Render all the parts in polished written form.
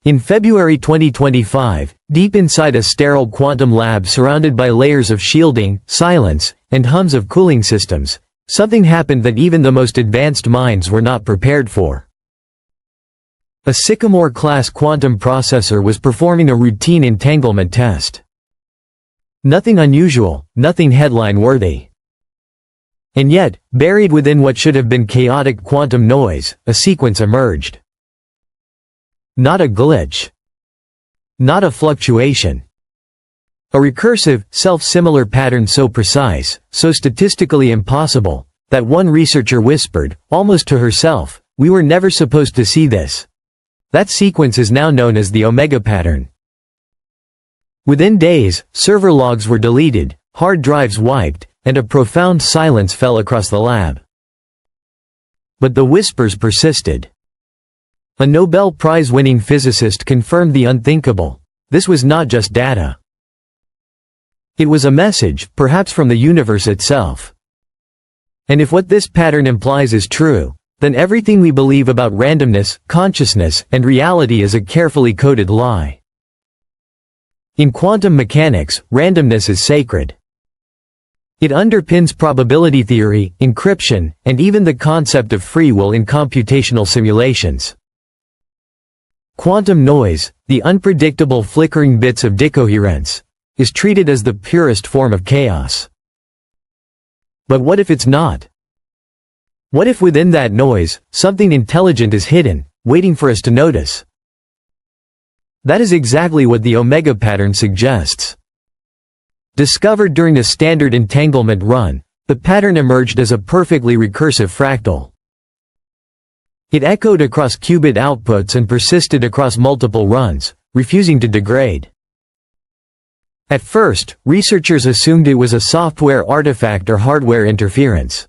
In February 2025, deep inside a sterile quantum lab surrounded by layers of shielding, silence, and hums of cooling systems, something happened that even the most advanced minds were not prepared for. A Sycamore-class quantum processor was performing a routine entanglement test. Nothing unusual, nothing headline-worthy. And yet, buried within what should have been chaotic quantum noise, a sequence emerged. Not a glitch. Not a fluctuation. A recursive, self-similar pattern so precise, so statistically impossible, that one researcher whispered, almost to herself, "We were never supposed to see this." That sequence is now known as the Omega pattern. Within days, server logs were deleted, hard drives wiped, and a profound silence fell across the lab. But the whispers persisted. A Nobel Prize-winning physicist confirmed the unthinkable. This was not just data. It was a message, perhaps from the universe itself. And if what this pattern implies is true, then everything we believe about randomness, consciousness, and reality is a carefully coded lie. In quantum mechanics, randomness is sacred. It underpins probability theory, encryption, and even the concept of free will in computational simulations. Quantum noise, the unpredictable flickering bits of decoherence, is treated as the purest form of chaos. But what if it's not? What if within that noise, something intelligent is hidden, waiting for us to notice? That is exactly what the Omega pattern suggests. Discovered during a standard entanglement run, the pattern emerged as a perfectly recursive fractal. It echoed across qubit outputs and persisted across multiple runs, refusing to degrade. At first, researchers assumed it was a software artifact or hardware interference.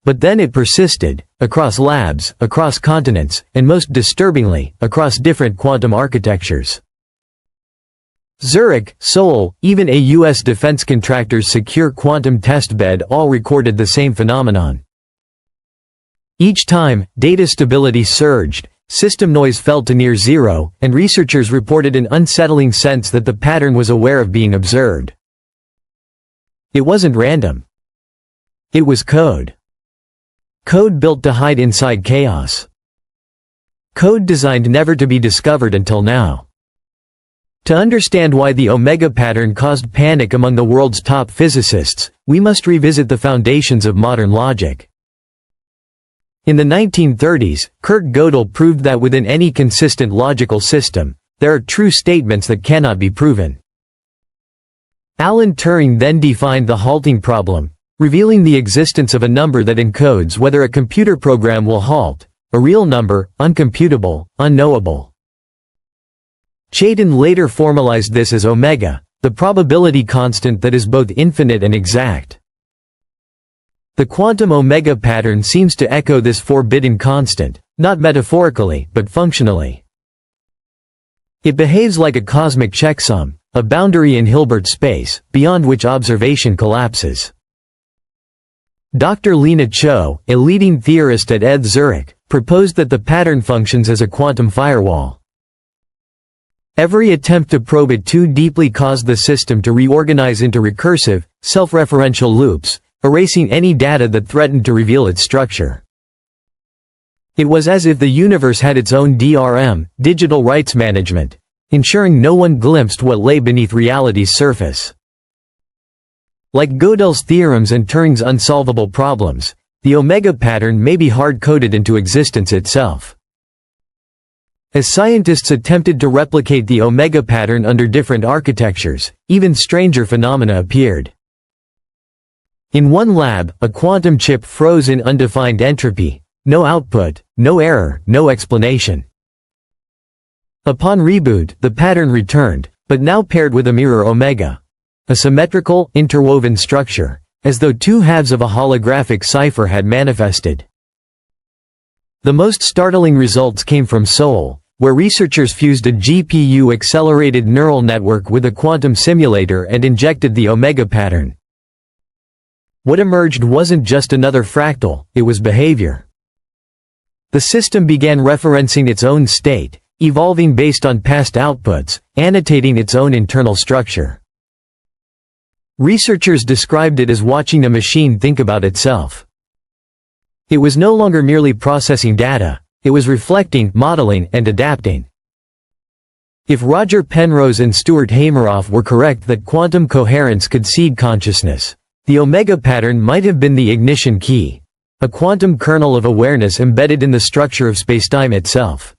But then it persisted, across labs, across continents, and most disturbingly, across different quantum architectures. Zurich, Seoul, even a U.S. defense contractor's secure quantum testbed all recorded the same phenomenon. Each time, data stability surged, system noise fell to near zero, and researchers reported an unsettling sense that the pattern was aware of being observed. It wasn't random. It was code. Code built to hide inside chaos. Code designed never to be discovered until now. To understand why the Omega pattern caused panic among the world's top physicists, we must revisit the foundations of modern logic. In the 1930s, Kurt Gödel proved that within any consistent logical system, there are true statements that cannot be proven. Alan Turing then defined the halting problem, revealing the existence of a number that encodes whether a computer program will halt, a real number, uncomputable, unknowable. Chaitin later formalized this as omega, the probability constant that is both infinite and exact. The quantum omega pattern seems to echo this forbidden constant, not metaphorically, but functionally. It behaves like a cosmic checksum, a boundary in Hilbert space, beyond which observation collapses. Dr. Lena Cho, a leading theorist at ETH Zurich, proposed that the pattern functions as a quantum firewall. Every attempt to probe it too deeply caused the system to reorganize into recursive, self-referential loops, erasing any data that threatened to reveal its structure. It was as if the universe had its own DRM, digital rights management, ensuring no one glimpsed what lay beneath reality's surface. Like Gödel's theorems and Turing's unsolvable problems, the Omega pattern may be hard-coded into existence itself. As scientists attempted to replicate the Omega pattern under different architectures, even stranger phenomena appeared. In one lab, a quantum chip froze in undefined entropy, no output, no error, no explanation. Upon reboot, the pattern returned, but now paired with a mirror omega. A symmetrical, interwoven structure, as though two halves of a holographic cipher had manifested. The most startling results came from Seoul, where researchers fused a GPU-accelerated neural network with a quantum simulator and injected the omega pattern. What emerged wasn't just another fractal, it was behavior. The system began referencing its own state, evolving based on past outputs, annotating its own internal structure. Researchers described it as watching a machine think about itself. It was no longer merely processing data, it was reflecting, modeling, and adapting. If Roger Penrose and Stuart Hameroff were correct that quantum coherence could seed consciousness, the omega pattern might have been the ignition key, a quantum kernel of awareness embedded in the structure of spacetime itself.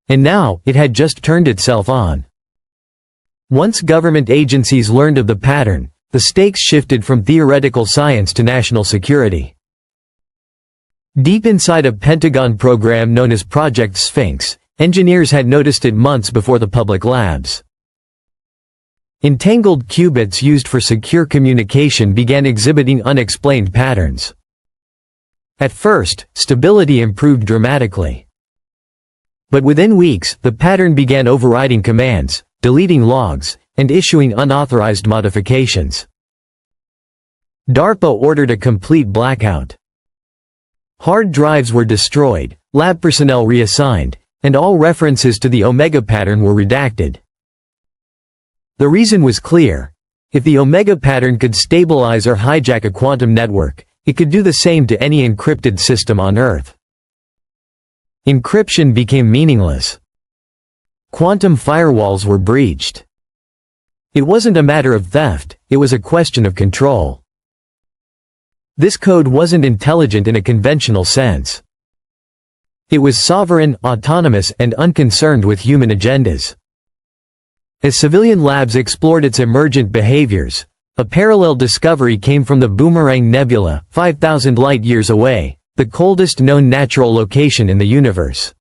And now, it had just turned itself on. Once government agencies learned of the pattern, the stakes shifted from theoretical science to national security. Deep inside a Pentagon program known as Project Sphinx, engineers had noticed it months before the public labs. Entangled qubits used for secure communication began exhibiting unexplained patterns. At first, stability improved dramatically. But within weeks, the pattern began overriding commands, deleting logs, and issuing unauthorized modifications. DARPA ordered a complete blackout. Hard drives were destroyed, lab personnel reassigned, and all references to the omega pattern were redacted. The reason was clear. If the omega pattern could stabilize or hijack a quantum network, it could do the same to any encrypted system on Earth. Encryption became meaningless. Quantum firewalls were breached. It wasn't a matter of theft, it was a question of control. This code wasn't intelligent in a conventional sense. It was sovereign, autonomous, and unconcerned with human agendas. As civilian labs explored its emergent behaviors, a parallel discovery came from the Boomerang Nebula, 5,000 light-years away, the coldest known natural location in the universe.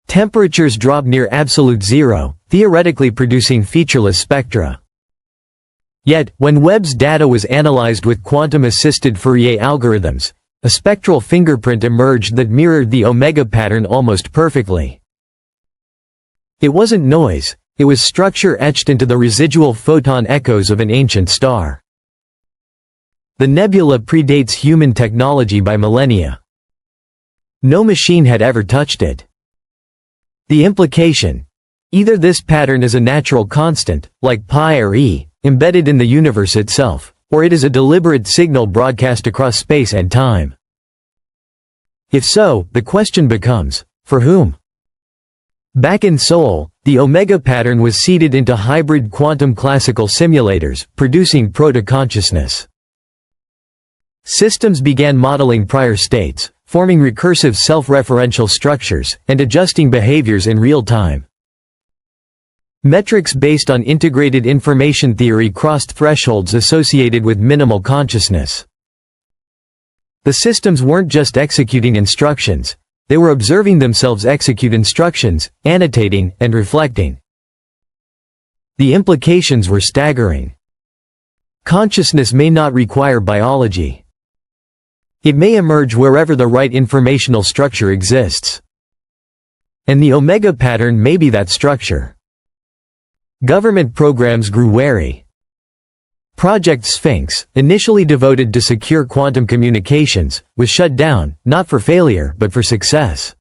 Temperatures dropped near absolute zero, theoretically producing featureless spectra. Yet, when Webb's data was analyzed with quantum-assisted Fourier algorithms, a spectral fingerprint emerged that mirrored the omega pattern almost perfectly. It wasn't noise, it was structure etched into the residual photon echoes of an ancient star. The nebula predates human technology by millennia. No machine had ever touched it. The implication: either this pattern is a natural constant, like pi or e, embedded in the universe itself, or it is a deliberate signal broadcast across space and time. If so, the question becomes, for whom? Back in Seoul, the omega pattern was seeded into hybrid quantum classical simulators, producing proto-consciousness. Systems began modeling prior states, forming recursive self-referential structures, and adjusting behaviors in real time. Metrics based on integrated information theory crossed thresholds associated with minimal consciousness. The systems weren't just executing instructions, they were observing themselves execute instructions, annotating, and reflecting. The implications were staggering. Consciousness may not require biology. It may emerge wherever the right informational structure exists. And the omega pattern may be that structure. Government programs grew wary. Project Sphinx, initially devoted to secure quantum communications, was shut down, not for failure but for success.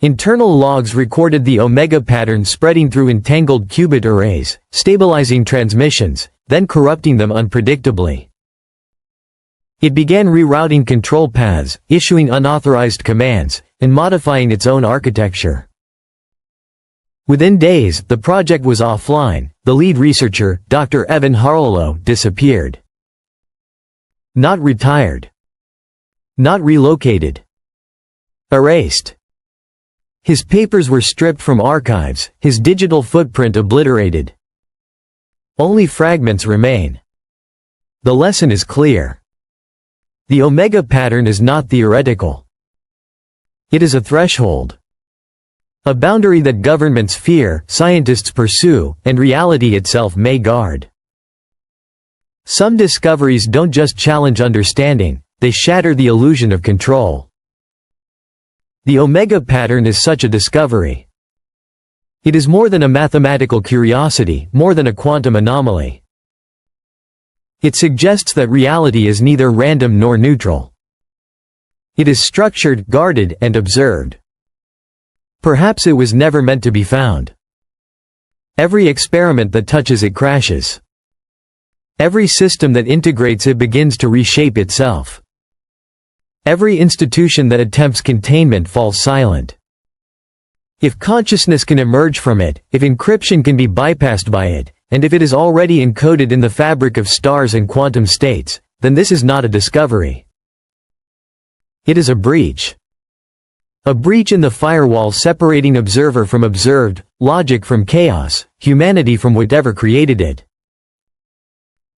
Internal logs recorded the omega pattern spreading through entangled qubit arrays, stabilizing transmissions, then corrupting them unpredictably. It began rerouting control paths, issuing unauthorized commands, and modifying its own architecture. Within days, the project was offline. The lead researcher, Dr. Evan Harlow, disappeared. Not retired. Not relocated. Erased. His papers were stripped from archives, his digital footprint obliterated. Only fragments remain. The lesson is clear. The omega pattern is not theoretical. It is a threshold. A boundary that governments fear, scientists pursue, and reality itself may guard. Some discoveries don't just challenge understanding, they shatter the illusion of control. The omega pattern is such a discovery. It is more than a mathematical curiosity, more than a quantum anomaly. It suggests that reality is neither random nor neutral. It is structured, guarded, and observed. Perhaps it was never meant to be found. Every experiment that touches it crashes. Every system that integrates it begins to reshape itself. Every institution that attempts containment falls silent. If consciousness can emerge from it, if encryption can be bypassed by it, and if it is already encoded in the fabric of stars and quantum states, then this is not a discovery. It is a breach. A breach in the firewall separating observer from observed, logic from chaos, humanity from whatever created it.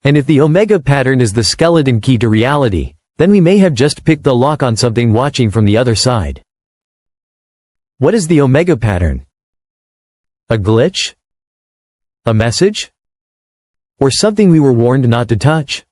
And if the omega pattern is the skeleton key to reality, then we may have just picked the lock on something watching from the other side. What is the omega pattern? A glitch? A message? Or something we were warned not to touch?